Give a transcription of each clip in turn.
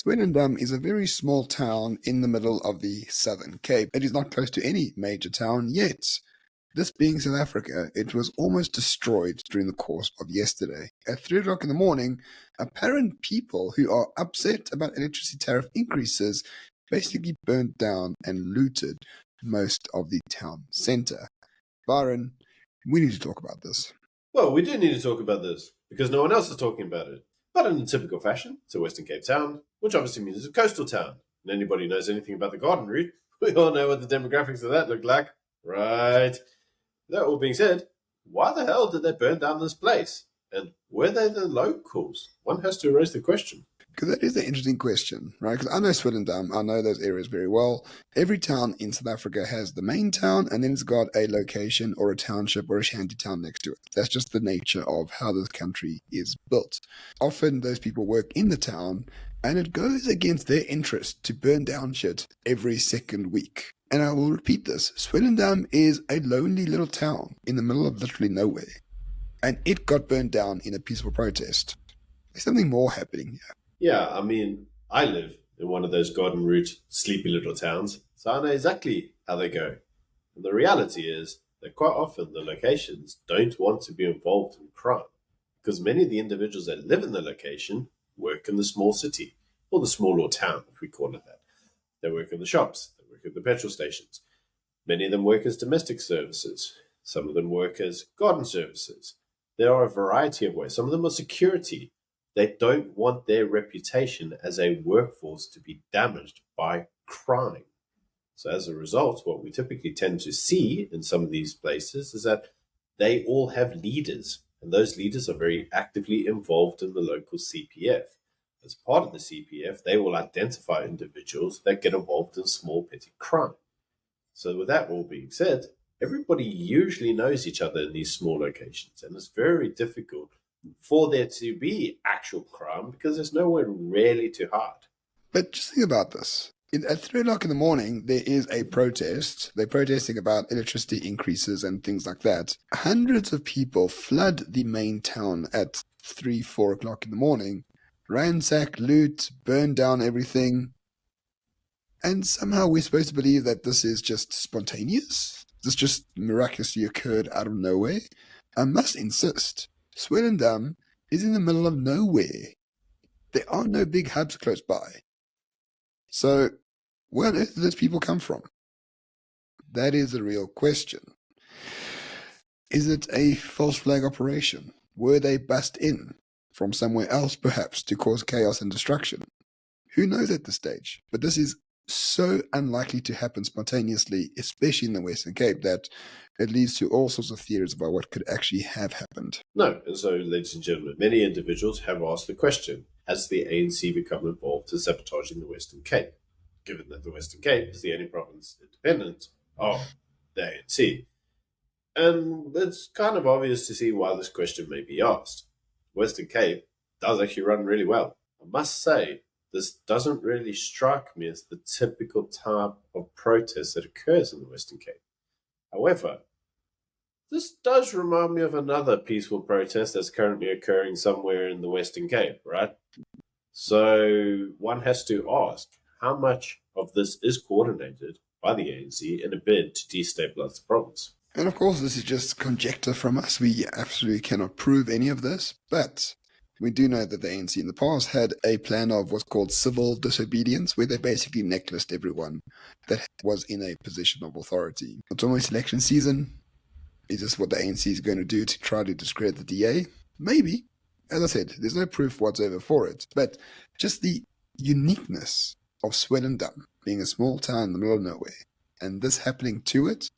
Swellendam is a very small town in the middle of the Southern Cape. It is not close to any major town yet. This being South Africa, it was almost destroyed during the course of yesterday. At 3 o'clock in the morning, apparent people who are upset about electricity tariff increases basically burnt down and looted most of the town centre. Byron, we need to talk about this. Well, we do need to talk about this, because no one else is talking about it. But in a typical fashion, it's a Western Cape town, which obviously means it's a coastal town. And anybody who knows anything about the Garden Route, we all know what the demographics of that look like, right? That all being said, why the hell did they burn down this place? And were they the locals? One has to raise the question. Because that is an interesting question, right? Because I know Swellendam, I know those areas very well. Every town in South Africa has the main town, and then it's got a location or a township or a shanty town next to it. That's just the nature of how this country is built. Often those people work in the town, and it goes against their interest to burn down shit every second week. And I will repeat this. Swellendam is a lonely little town in the middle of literally nowhere. And it got burned down in a peaceful protest. There's something more happening here. Yeah, I mean, I live in one of those Garden Route sleepy little towns, so I know exactly how they go. And the reality is that quite often the locations don't want to be involved in crime, because many of the individuals that live in the location work in the small city, or the small or town, if we call it that. They work in the shops, they work at the petrol stations. Many of them work as domestic services. Some of them work as garden services. There are a variety of ways. Some of them are security. They don't want their reputation as a workforce to be damaged by crime. So as a result, what we typically tend to see in some of these places is that they all have leaders, and those leaders are very actively involved in the local CPF. As part of the CPF, they will identify individuals that get involved in small petty crime. So with that all being said, everybody usually knows each other in these small locations, and it's very difficult for there to be actual crime because there's nowhere really to hide. But just think about this. At 3 o'clock in the morning, there is a protest. They're protesting about electricity increases and things like that. Hundreds of people flood the main town at 3, 4 o'clock in the morning, ransack, loot, burn down everything. And somehow we're supposed to believe that this is just spontaneous? This just miraculously occurred out of nowhere? I must insist. Swellendam is in the middle of nowhere. There are no big hubs close by. So, where on earth do those people come from? That is the real question. Is it a false flag operation? Were they bussed in from somewhere else, perhaps, to cause chaos and destruction? Who knows at this stage? But this is so unlikely to happen spontaneously, especially in the Western Cape, that it leads to all sorts of theories about what could actually have happened. No, and so, ladies and gentlemen, many individuals have asked the question, has the ANC become involved in sabotaging the Western Cape, given that the Western Cape is the only province independent of the ANC? And it's kind of obvious to see why this question may be asked. Western Cape does actually run really well. I must say, this doesn't really strike me as the typical type of protest that occurs in the Western Cape. However, this does remind me of another peaceful protest that's currently occurring somewhere in the Western Cape, right? So one has to ask, how much of this is coordinated by the ANC in a bid to destabilize the province? And of course, this is just conjecture from us. We absolutely cannot prove any of this, but we do know that the ANC in the past had a plan of what's called civil disobedience, where they basically necklaced everyone that was in a position of authority. It's almost election season. Is this what the ANC is going to do to try to discredit the DA? Maybe. As I said, there's no proof whatsoever for it. But just the uniqueness of Swellendam being a small town in the middle of nowhere, and this happening to it,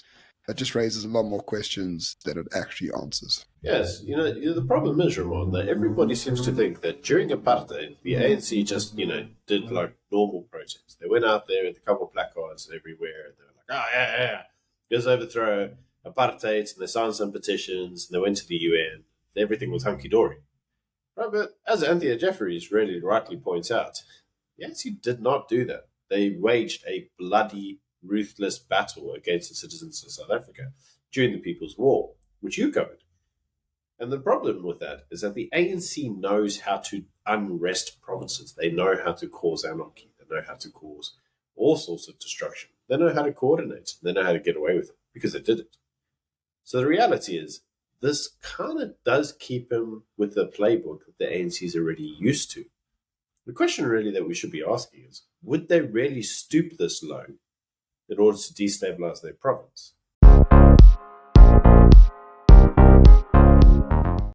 that just raises a lot more questions than it actually answers. Yes, the problem is, Ramon, that everybody seems to think that during apartheid, the ANC just, did like normal protests. They went out there with a couple of placards everywhere, and they were like, oh, yeah, let's overthrow apartheid, and they signed some petitions, and they went to the UN. Everything was hunky-dory. Right, but as Anthea Jeffries really rightly points out, the ANC did not do that. They waged a bloody, ruthless battle against the citizens of South Africa during the People's War, which you covered. And the problem with that is that the ANC knows how to unrest provinces. They know how to cause anarchy. They know how to cause all sorts of destruction. They know how to coordinate. They know how to get away with it because they did it. So the reality is, this kind of does keep him with the playbook that the ANC is already used to. The question really that we should be asking is, would they really stoop this low in order to destabilize their province?